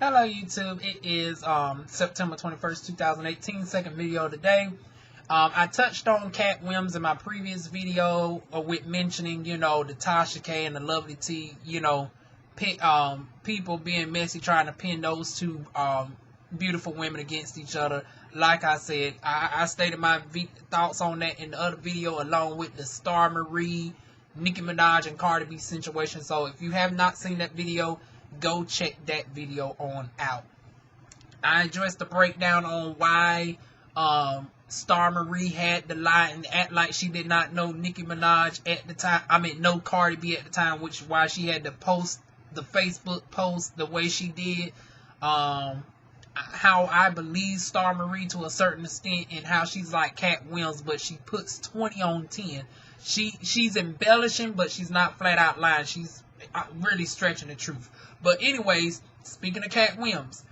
Hello YouTube, it is September 21st, 2018, second video of the day. I touched on Katt Williams in my previous video with mentioning, the Tasha K and the Lovely T, people being messy trying to pin those two beautiful women against each other. Like I said, I stated my thoughts on that in the other video along with the Star Marie, Nicki Minaj and Cardi B situation. So if you have not seen that video, go check that video on out. I addressed the breakdown on why Star Marie had to lie and act like she did not know Nicki Minaj at the time. No Cardi B at the time, which is why she had to post the Facebook post the way she did. How I believe Star Marie to a certain extent, and how she's like Katt Williams, but she puts 20 on 10. She's embellishing, but she's not flat out lying. She's really stretching the truth. But anyways, speaking of Katt Williams,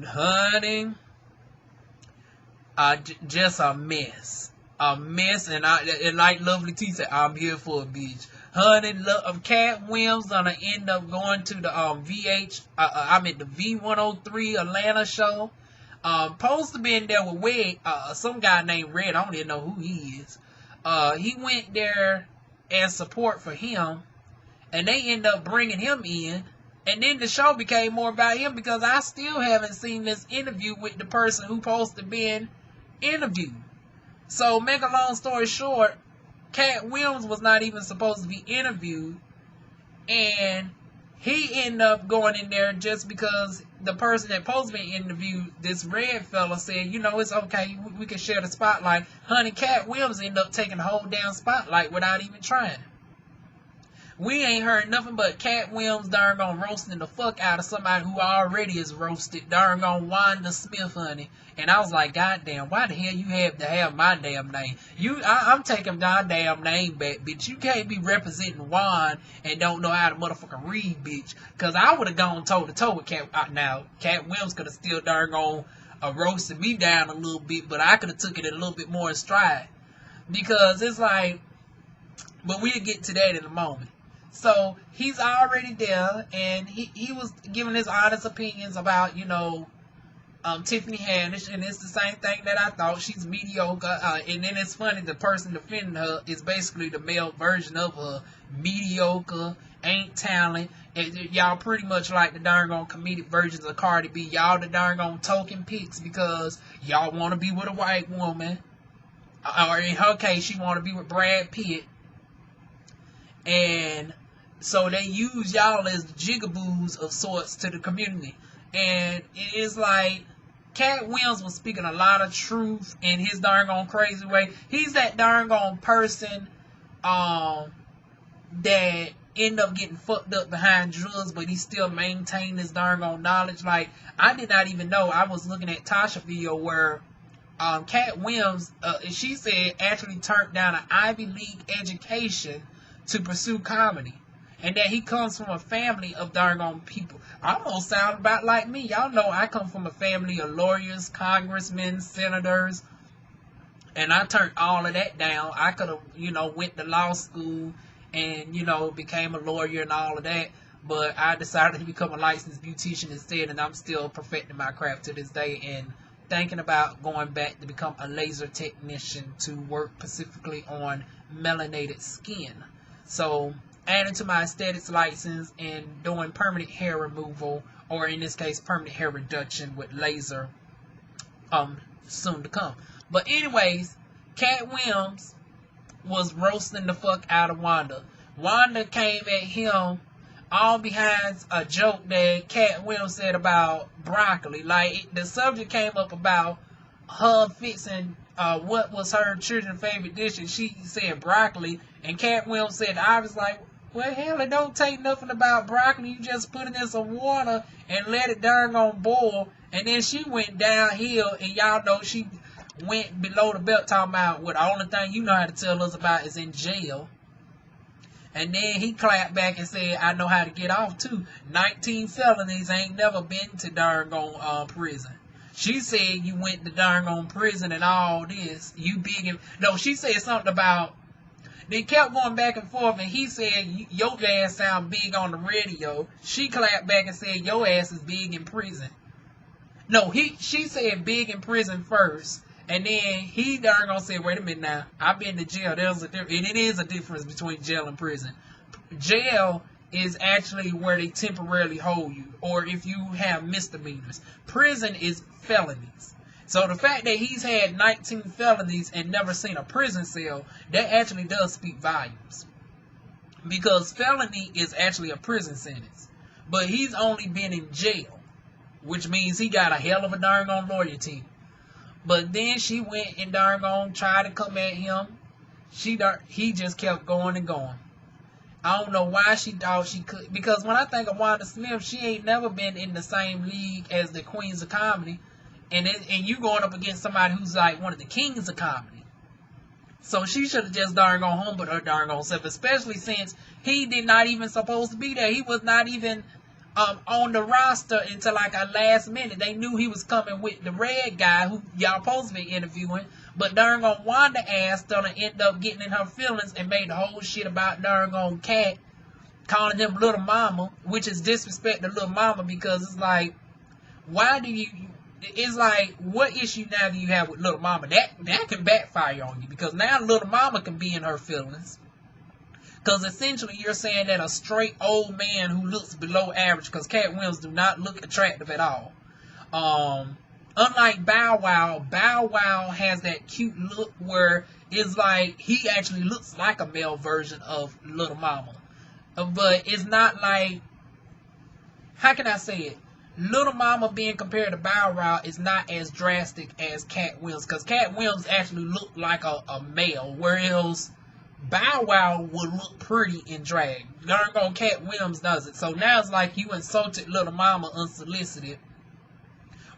honey, just a mess, and like Lovely T said, I'm here for a bitch. Honey, Katt Williams gonna end up going to the the V103 Atlanta show. Supposed to be in there with some guy named Red. I don't even know who he is. He went there as support for him, and they end up bringing him in. And then the show became more about him because I still haven't seen this interview with the person who's supposed to be interviewed. So, make a long story short, Katt Williams was not even supposed to be interviewed. And he ended up going in there just because the person that supposed to be interviewed, this Red fella, said, it's okay, we can share the spotlight. Honey, Katt Williams ended up taking the whole damn spotlight without even trying. We ain't heard nothing but Katt Williams darn gone roasting the fuck out of somebody who already is roasted, darn gone Wanda Smith, honey. And I was like, goddamn, why the hell you have to have my damn name? I'm taking my damn name back, bitch. You can't be representing Wanda and don't know how to motherfucking read, bitch. Cause I would have gone toe to toe with Katt. Now, Katt Williams could have still darn gone roasted me down a little bit, but I could have took it a little bit more in stride. Because it's like, but we'll get to that in a moment. So, he's already there, and he was giving his honest opinions about, Tiffany Haddish, and it's the same thing that I thought. She's mediocre, and then it's funny, the person defending her is basically the male version of her. Mediocre, ain't talent, and y'all pretty much like the darn gone comedic versions of Cardi B. Y'all the darn gone token pics because y'all want to be with a white woman, or in her case, she want to be with Brad Pitt, and so they use y'all as jigaboos of sorts to the community. And it is like Katt Williams was speaking a lot of truth in his darn gone crazy way. He's that darn gone person that end up getting fucked up behind drugs, but he still maintained his darn gone knowledge. Like, I did not even know. I was looking at Tasha video where Katt Williams, she said, actually turned down an Ivy League education to pursue comedy. And that he comes from a family of darn gone people. Almost sound about like me. Y'all know I come from a family of lawyers, congressmen, senators. And I turned all of that down. I could have, went to law school and, became a lawyer and all of that. But I decided to become a licensed beautician instead. And I'm still perfecting my craft to this day. And thinking about going back to become a laser technician to work specifically on melanated skin. So, adding to my aesthetics license and doing permanent hair removal, or in this case, permanent hair reduction with laser, soon to come. But anyways, Katt Williams was roasting the fuck out of Wanda. Wanda came at him all behind a joke that Katt Williams said about broccoli. Like, the subject came up about her fixing what was her children's favorite dish, and she said broccoli, and Katt Williams said, I was like, well, hell, it don't take nothing about broccoli. You just put it in some water and let it darn on boil. And then she went downhill, and y'all know she went below the belt talking about what the only thing you know how to tell us about is in jail. And then he clapped back and said, I know how to get off too. 19 felonies, ain't never been to darn on prison. She said you went to darn on prison and all this. You big and... No, she said something about... They kept going back and forth, and he said, your ass sound big on the radio. She clapped back and said, your ass is big in prison. No, she said big in prison first, and then he darn gonna say, wait a minute now, I've been to jail. There's a difference, and it is a difference between jail and prison. Jail is actually where they temporarily hold you, or if you have misdemeanors. Prison is felonies. So the fact that he's had 19 felonies and never seen a prison cell, that actually does speak volumes. Because felony is actually a prison sentence. But he's only been in jail, which means he got a hell of a darn on lawyer team. But then she went and darn on tried to come at him. He just kept going and going. I don't know why she thought she could. Because when I think of Wanda Smith, she ain't never been in the same league as the Queens of Comedy. And you going up against somebody who's like one of the kings of comedy. So she should have just darn gone home with her darn on self. Especially since he did not even supposed to be there. He was not even on the roster until like a last minute. They knew he was coming with the red guy who y'all supposed to be interviewing. But darn on Wanda ass gonna end up getting in her feelings and made the whole shit about darn on Katt, calling him little mama, which is disrespect to little mama, because it's like, why do you... It's like, what issue now do you have with little mama? That can backfire on you, because now little mama can be in her feelings. Because essentially you're saying that a straight old man who looks below average, because Katt Williams do not look attractive at all. Unlike Bow Wow has that cute look where it's like he actually looks like a male version of little mama. But it's not like, how can I say it? Little Mama being compared to Bow Wow is not as drastic as Katt Williams, because Katt Williams actually looked like a male, whereas Bow Wow would look pretty in drag. Darn on Katt Williams does it. So now it's like you insulted Little Mama unsolicited.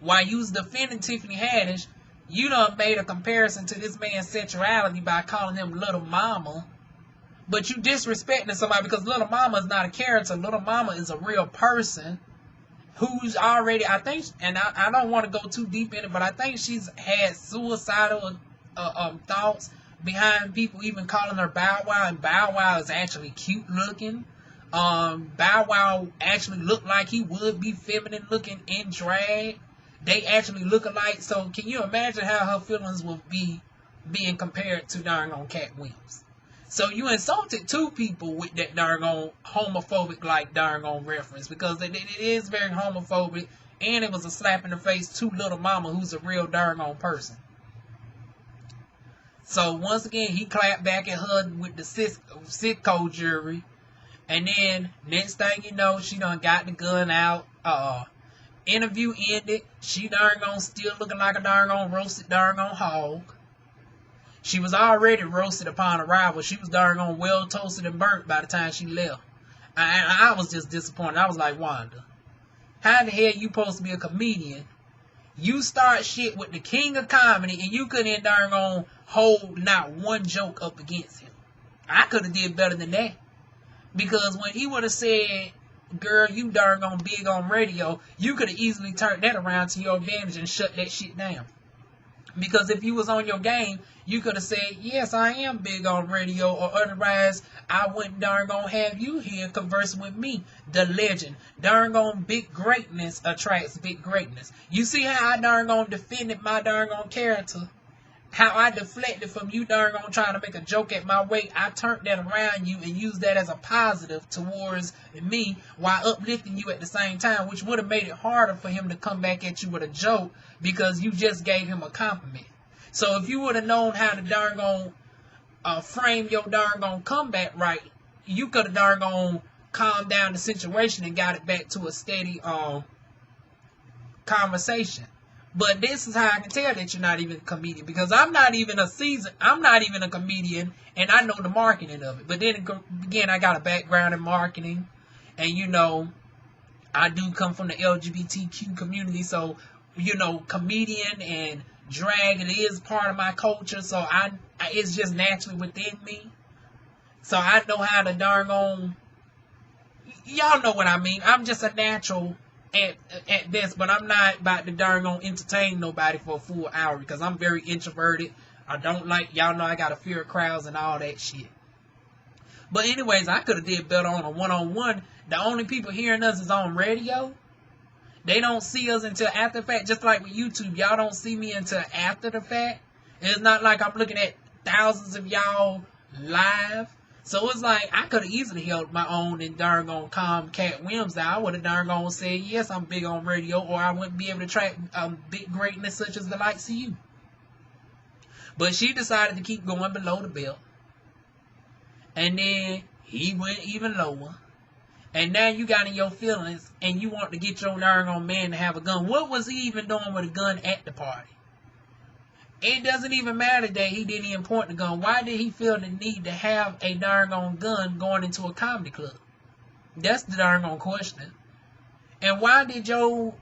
While you was defending Tiffany Haddish, you done made a comparison to this man's sexuality by calling him Little Mama. But you disrespecting somebody, because Little Mama is not a character. Little Mama is a real person who's already, I think, and I don't want to go too deep in it, but I think she's had suicidal thoughts behind people even calling her Bow Wow, and Bow Wow is actually cute looking. Bow Wow actually looked like he would be feminine looking in drag. They actually look alike, so can you imagine how her feelings would be being compared to darn on Katt Williams? So you insulted two people with that darn on homophobic like darn on reference, because it is very homophobic, and it was a slap in the face to Little Mama, who's a real darn on person. So once again, he clapped back at her with the sicko jury, and then next thing you know, she done got the gun out. Interview ended. She darn on still looking like a darn on roasted darn on hog. She was already roasted upon arrival. She was darn on well toasted and burnt by the time she left. I was just disappointed. I was like, Wanda, how the hell you supposed to be a comedian? You start shit with the king of comedy, and you couldn't darn on hold not one joke up against him. I could have did better than that. Because when he would have said, girl, you darn on big on radio, you could have easily turned that around to your advantage and shut that shit down. Because if you was on your game, you could have said, yes, I am big on radio, or otherwise, I wouldn't darn gonna have you here conversing with me, the legend. Darn gonna big greatness attracts big greatness. You see how I darn gonna defended my darn gonna character? How I deflected from you darn gonna trying to make a joke at my weight. I turned that around you and used that as a positive towards me while uplifting you at the same time, which would have made it harder for him to come back at you with a joke because you just gave him a compliment. So if you would have known how to darn gonna frame your darn gonna comeback right, you could have darn gonna calm down the situation and got it back to a steady conversation. But this is how I can tell that you're not even a comedian, because I'm not even a comedian, and I know the marketing of it. But then again, I got a background in marketing, and you know, I do come from the LGBTQ community, so you know, comedian and drag, it is part of my culture, so it's just naturally within me. So I know how to darn on, y'all know what I mean. I'm just a natural at best, but I'm not about to darn on entertain nobody for a full hour, because I'm very introverted. I don't like, y'all know I got a fear of crowds and all that shit. But anyways, I could have did better on a one-on-one. The only people hearing us is on radio. They don't see us until after the fact. Just like with YouTube, y'all don't see me until after the fact. It's not like I'm looking at thousands of y'all live. So it's like I could have easily held my own and darn gone calm Katt Williams out. I would have darn gone said, yes, I'm big on radio, or I wouldn't be able to track big greatness such as the likes of you. But she decided to keep going below the belt. And then he went even lower. And now you got in your feelings and you want to get your darn on man to have a gun. What was he even doing with a gun at the party? It doesn't even matter that he didn't even point the gun. Why did he feel the need to have a darn on gun going into a comedy club? That's the darn on question. And why did your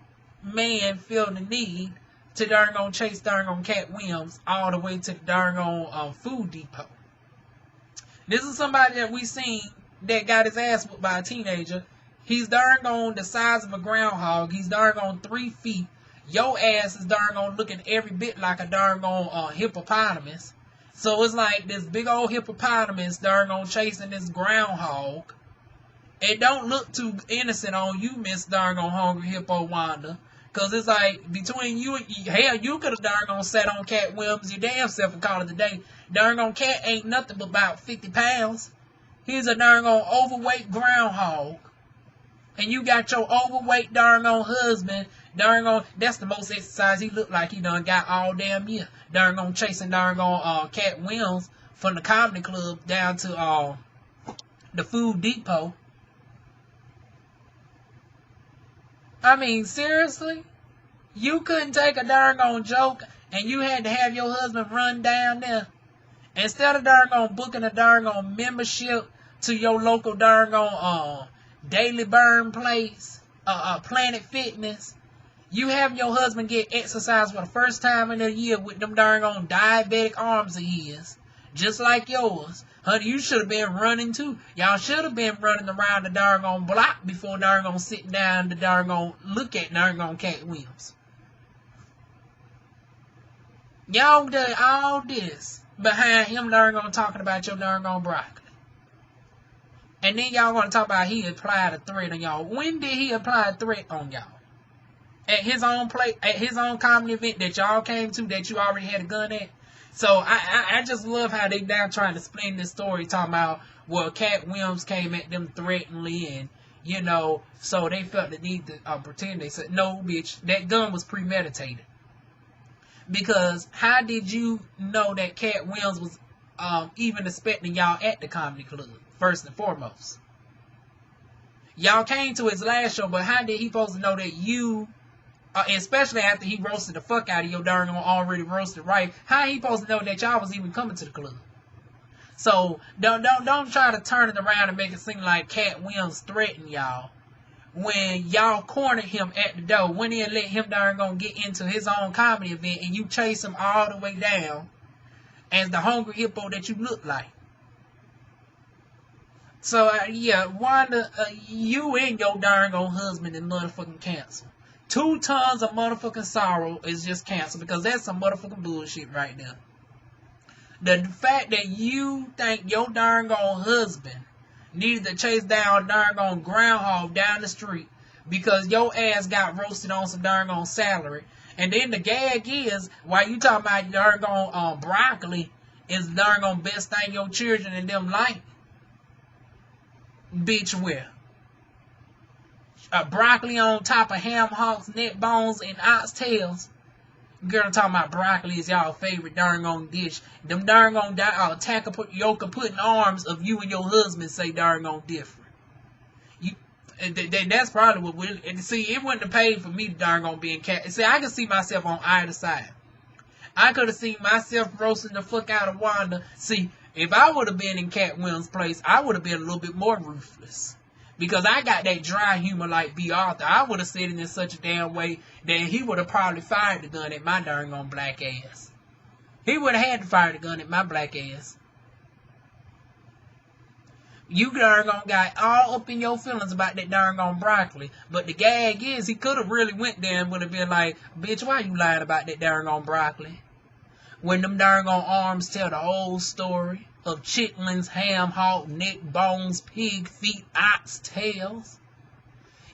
man feel the need to darn on chase darn on Katt Williams all the way to the darn on food depot? This is somebody that we seen that got his ass whipped by a teenager. He's darn on the size of a groundhog. He's darn on 3 feet. Your ass is darn on looking every bit like a darn on hippopotamus. So it's like this big old hippopotamus darn on chasing this groundhog. It don't look too innocent on you, Miss darn on Hungry Hippo Wanda. Cause it's like between you and hell, you could have darn on sat on Katt Williams your damn self and called it a day. Darn on Katt ain't nothing but about 50 pounds. He's a darn on overweight groundhog. And you got your overweight darn on husband, darn on, that's the most exercise he looked like he done got all damn year. Darn on chasing darn on Katt Williams from the comedy club down to the food depot. I mean, seriously? You couldn't take a darn on joke and you had to have your husband run down there? Instead of darn on booking a darn on membership to your local darn on Daily Burn place, Planet Fitness, you have your husband get exercise for the first time in a year with them darn on diabetic arms of his, just like yours. Honey, you should have been running too. Y'all should have been running around the darn on block before darn on sitting down to darn on look at darn on Katt Williams. Y'all did all this behind him darn on talking about your darn on broccoli. And then y'all want to talk about he applied a threat on y'all. When did he apply a threat on y'all? At his own play, at his own comedy event that y'all came to that you already had a gun at? So I just love how they now trying to explain this story talking about, well, Katt Williams came at them threateningly and, you know, so they felt the need to pretend. They said, no, bitch, that gun was premeditated. Because how did you know that Katt Williams was even expecting y'all at the comedy club, first and foremost? Y'all came to his last show, but how did he supposed to know that you... especially after he roasted the fuck out of your darn already roasted wife, how he supposed to know that y'all was even coming to the club? So don't try to turn it around and make it seem like Katt Williams threatened y'all when y'all cornered him at the door, went in and let him darn gonna get into his own comedy event, and you chase him all the way down as the hungry hippo that you look like. So yeah, Wanda, you and your darn old husband is motherfucking cancer. 2 tons of motherfucking sorrow is just cancer, because that's some motherfucking bullshit right there. The fact that you think your darn gone husband needed to chase down darn gone groundhog down the street because your ass got roasted on some darn gone salary, and then the gag is while you talking about darn gone broccoli is darn gone best thing your children and them like. Bitch, where? Broccoli on top of ham hocks, neck bones, and oxtails. Girl, talking about broccoli is y'all favorite darn on dish. Them darn on yoke putting arms of you and your husband say darn on different. That's probably what will. See, it wouldn't have paid for me to darn on being cat. See, I can see myself on either side. I could have seen myself roasting the fuck out of Wanda. See, if I would have been in Katt Williams' place, I would have been a little bit more ruthless. Because I got that dry humor like B. Arthur. I would have said it in such a damn way that he would have probably fired the gun at my darn on black ass. He would have had to fire the gun at my black ass. You darn on got all up in your feelings about that darn on broccoli. But the gag is, he could have really went there and would have been like, bitch, why you lying about that darn on broccoli? When them darn on arms tell the whole story. of chitlins, ham, hog, neck, bones, pig feet, ox tails.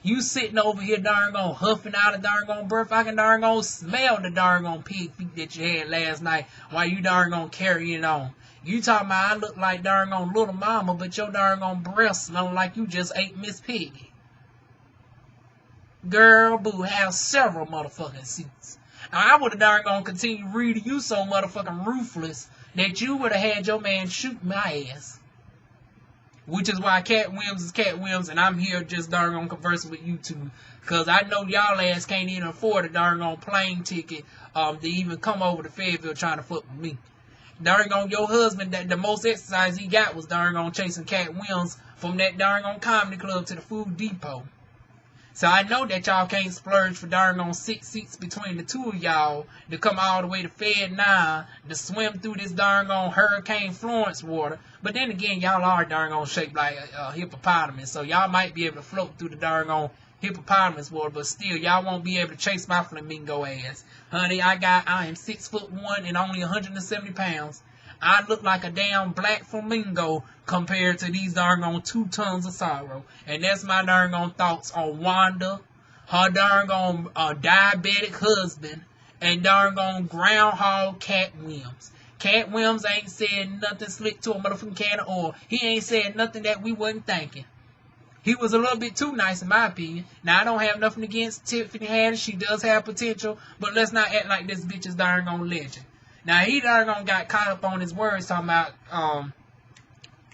You sitting over here darn gone huffing out a darn gone breath. I can darn gone smell the darn gone pig feet that you had last night while you darn gone carrying on. You talking about I look like darn gone little mama, but your darn gone breath smelling like you just ate Miss Piggy. Girl, boo, have several motherfucking seats. I would have darn gone continue reading you so motherfucking ruthless that you would have had your man shoot my ass. Which is why Katt Williams is Katt Williams, and I'm here just darn gone conversing with you two. Because I know y'all ass can't even afford a darn gone plane ticket to even come over to Fayetteville trying to fuck with me. Darn gone your husband, that the most exercise he got was darn gone chasing Katt Williams from that darn gone comedy club to the food depot. So I know that y'all can't splurge for darn gone 6 seats between the two of y'all to come all the way to Fed 9 to swim through this darn gone Hurricane Florence water. But then again, y'all are darn gone shaped like a hippopotamus, so y'all might be able to float through the darn gone hippopotamus water, but still, y'all won't be able to chase my flamingo ass. Honey, I am 6'1" and only 170 pounds. I look like a damn black flamingo compared to these darn gone 2 tons of sorrow. And that's my darn gone thoughts on Wanda, her darn gone diabetic husband, and darn gone groundhog Katt Williams. Katt Williams ain't said nothing slick to a motherfucking can of oil. He ain't said nothing that we wasn't thinking. He was a little bit too nice in my opinion. Now, I don't have nothing against Tiffany Haddish. She does have potential, but let's not act like this bitch is darn gone legend. Now, he darn gone got caught up on his words talking about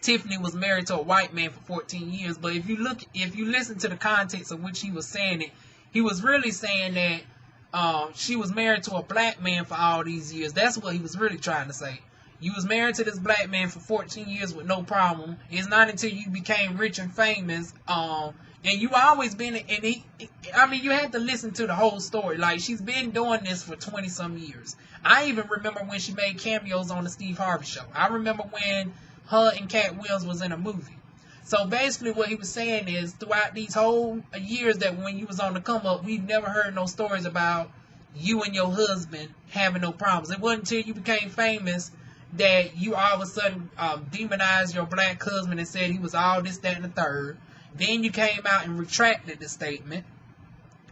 Tiffany was married to a white man for 14 years. But if you listen to the context of which he was saying it, he was really saying that she was married to a black man for all these years. That's what he was really trying to say. You was married to this black man for 14 years with no problem. It's not until you became rich and famous, and you always been, you have to listen to the whole story. Like, she's been doing this for 20-some years. I even remember when she made cameos on the Steve Harvey Show. I remember when her and Katt Williams was in a movie. So basically what he was saying is, throughout these whole years that when you was on the come up, we've never heard no stories about you and your husband having no problems. It wasn't until you became famous that you all of a sudden demonized your black husband and said he was all this, that, and the third. Then you came out and retracted the statement.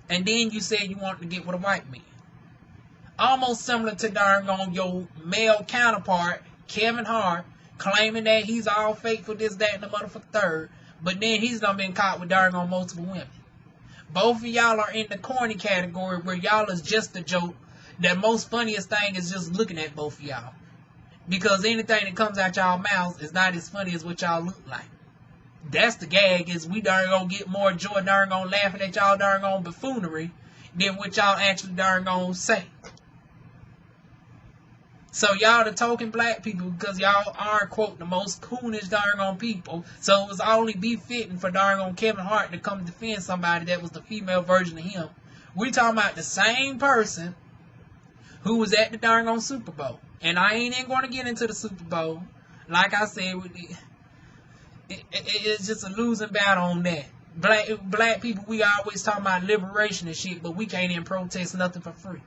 And then you said you wanted to get with a white man. Almost similar to darn on your male counterpart, Kevin Hart, claiming that he's all fake for this, that, and the motherfucking third. But then he's done been caught with darn on multiple women. Both of y'all are in the corny category where y'all is just a joke. The most funniest thing is just looking at both of y'all. Because anything that comes out y'all mouths is not as funny as what y'all look like. That's the gag, is we darn gonna get more joy darn gonna laughing at y'all darn gonna buffoonery than what y'all actually darn gonna say. So y'all the token black people because y'all are, quote, the most coonish darn gonna people. So it was only befitting for darn gonna Kevin Hart to come defend somebody that was the female version of him. We talking about the same person who was at the darn gonna Super Bowl. And I ain't even going to get into the Super Bowl. Like I said, it's just a losing battle on that. Black people, we always talk about liberation and shit, but we can't even protest nothing for free.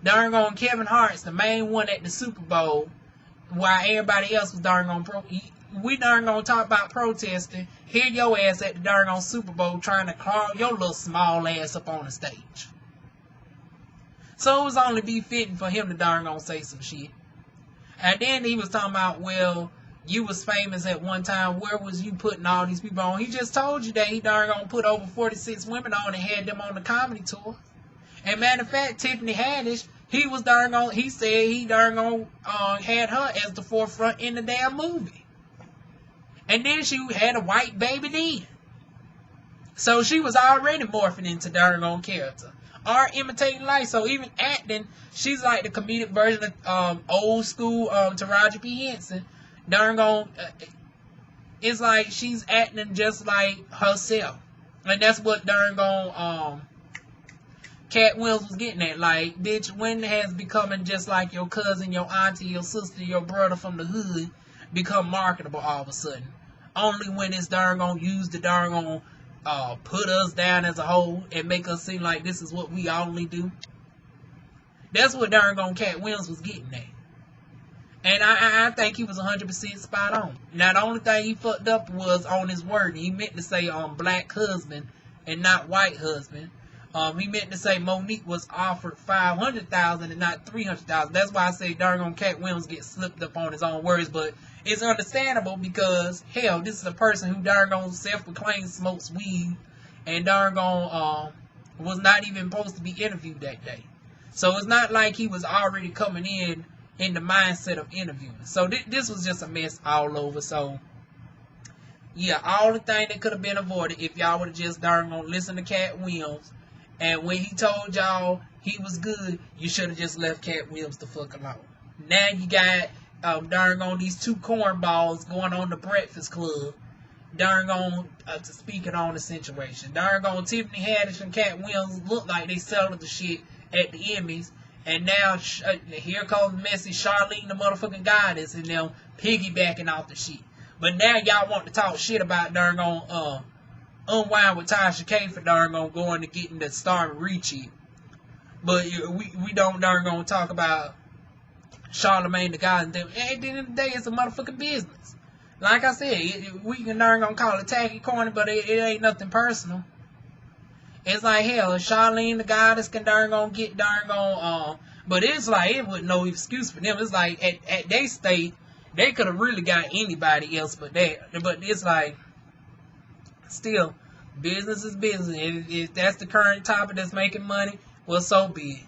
Darn on Kevin Hart's the main one at the Super Bowl, while everybody else was darn on we darn gonna talk about protesting. Hear your ass at the darn on Super Bowl trying to crawl your little small ass up on the stage. So it was only befitting for him to darn gonna say some shit. And then he was talking about, well, you was famous at one time. Where was you putting all these people on? He just told you that he darn gonna put over 46 women on and had them on the comedy tour. And matter of fact, Tiffany Haddish, he said he darn gonna had her as the forefront in the damn movie. And then she had a white baby then. So she was already morphing into darn gonna character. Art imitating life. So even acting, she's like the comedic version of old school Taraji P. Henson. Darn gone, it's like she's acting just like herself. And that's what darn gone Katt Williams was getting at. Like, bitch, when has becoming just like your cousin, your auntie, your sister, your brother from the hood become marketable all of a sudden? Only when it's darn gonna use the darn gonna put us down as a whole and make us seem like this is what we only do. That's what darn gone Katt Williams was getting at. And I think he was 100% spot on. Now, the only thing he fucked up was on his word. He meant to say black husband and not white husband. He meant to say Monique was offered $500,000 and not $300,000. That's why I say darn on Katt Williams gets slipped up on his own words. But it's understandable because, hell, this is a person who darn on self-proclaimed smokes weed and darn on was not even supposed to be interviewed that day. So it's not like he was already coming in the mindset of interviewing. So this was just a mess all over. So yeah, all the thing that could have been avoided if y'all would have just darn on listened to Katt Williams. And when he told y'all he was good, you should have just left Katt Williams the fuck alone. Now you got darn on these two cornballs going on the Breakfast Club. Darn on speaking on the situation. Darn on Tiffany Haddish and Katt Williams look like they settled the shit at the Emmys. And now here comes Messy Charlene the motherfucking goddess and them piggybacking off the shit. But now y'all want to talk shit about darn on Unwind with Tasha K for darn on going to getting the Star Ricci. But we don't darn on talk about Charlemagne the God. At the end of the day, it's a motherfucking business. Like I said, we can darn on call it tacky corny, but it ain't nothing personal. It's like, hell, Charlene the goddess can darn on get darn on, but it's like, it wasn't no excuse for them. It's like, at their state, they could have really got anybody else but that. But it's like, still, business is business. If that's the current topic that's making money, well, so be it.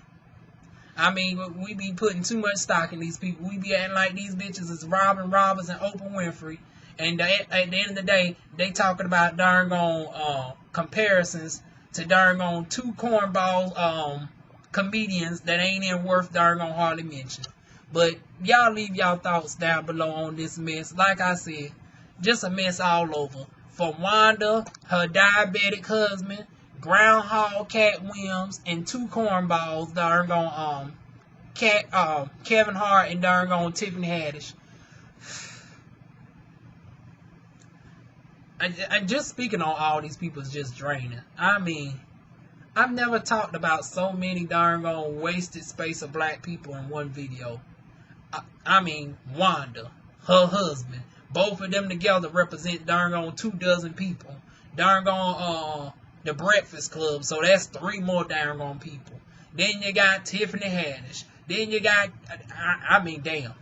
I mean, we be putting too much stock in these people. We be acting like these bitches is Robin Roberts and Oprah Winfrey. And at the end of the day, they talking about darn on comparisons to darn on two cornball comedians that ain't even worth darn on hardly mention. But y'all leave y'all thoughts down below on this mess. Like I said, just a mess all over. From Wanda, her diabetic husband, Groundhog Katt Williams, and two cornballs darn on Kevin Hart and darn on Tiffany Haddish. And just speaking on all these people is just draining. I mean, I've never talked about so many darn on wasted space of black people in one video. I mean, Wanda, her husband, both of them together represent darn on 24 people. Darn on the Breakfast Club, so that's 3 more darn on people. Then you got Tiffany Haddish. Then you got, I mean, damn.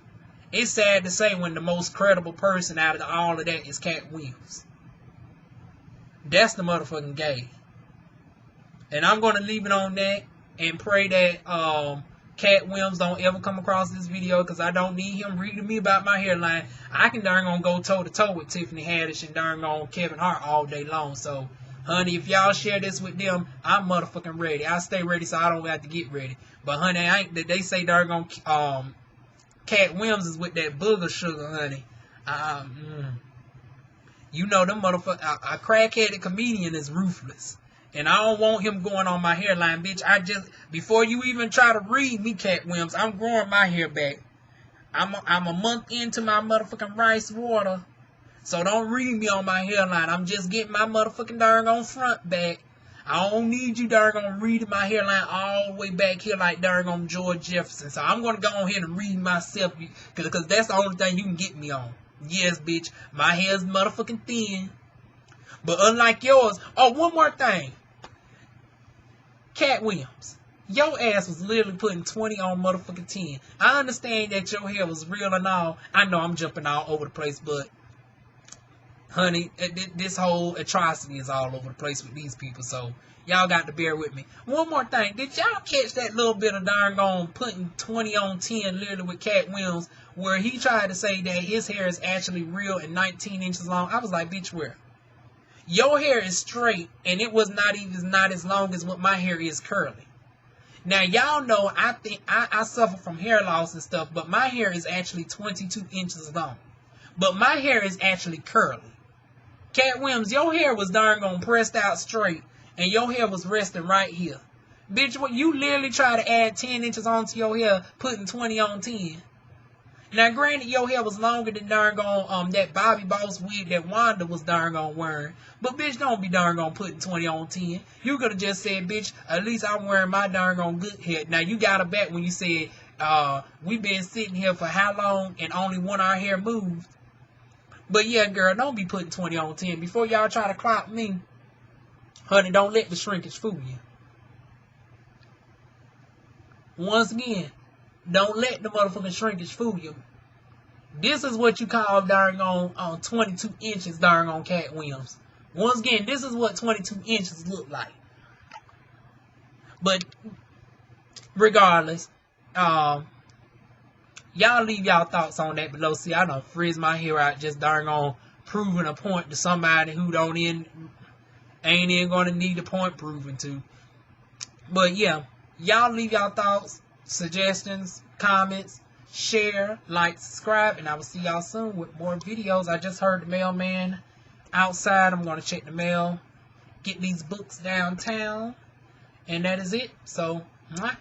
It's sad to say when the most credible person out of all of that is Katt Williams. That's the motherfucking game. And I'm going to leave it on that and pray that Katt Williams don't ever come across this video because I don't need him reading me about my hairline. I can darn on go toe to toe with Tiffany Haddish and darn on Kevin Hart all day long. So, honey, if y'all share this with them, I'm motherfucking ready. I stay ready so I don't have to get ready. But, honey, they say darn on Katt Williams is with that booger sugar, honey. You know them motherfuckers. A crackheaded comedian is ruthless. And I don't want him going on my hairline, bitch. Before you even try to read me, Katt Williams, I'm growing my hair back. I'm a month into my motherfucking rice water. So don't read me on my hairline. I'm just getting my motherfucking darn on front back. I don't need you darn on reading my hairline all the way back here like darn on George Jefferson. So I'm going to go on here and read myself because that's the only thing you can get me on. Yes, bitch. My hair's motherfucking thin. But unlike yours, oh, one more thing. Katt Williams, your ass was literally putting 20 on motherfucking 10. I understand that your hair was real and all. I know I'm jumping all over the place, but honey, this whole atrocity is all over the place with these people, so y'all got to bear with me. One more thing, did y'all catch that little bit of darn on putting 20 on 10 literally with Katt Williams where he tried to say that his hair is actually real and 19 inches long? I was like, bitch, where? Your hair is straight, and it was not as long as what my hair is curly. Now, y'all know I think I suffer from hair loss and stuff, but my hair is actually 22 inches long. But my hair is actually curly. Katt Williams, your hair was darn gone pressed out straight, and your hair was resting right here. Bitch, what you literally try to add 10 inches onto your hair, putting 20 on 10. Now, granted, your hair was longer than darn gone that Bobby Boss wig that Wanda was darn gone wearing. But, bitch, don't be darn gone putting 20 on 10. You could have just said, bitch, at least I'm wearing my darn gone good hair. Now, you got her back when you said We've been sitting here for how long and only one our hair moved. But yeah, girl, don't be putting 20 on 10. Before y'all try to clock me, honey, don't let the shrinkage fool you. Once again, don't let the motherfucking shrinkage fool you. This is what you call darn on 22 inches darn on Katt Williams. Once again, this is what 22 inches look like. But regardless, y'all leave y'all thoughts on that below. See, I done frizz my hair out just darn on proving a point to somebody who ain't even gonna need a point proving to. But yeah, y'all leave y'all thoughts, suggestions, comments, share, like, subscribe, and I will see y'all soon with more videos. I just heard the mailman outside. I'm gonna check the mail, get these books downtown, and that is it. So, mwah.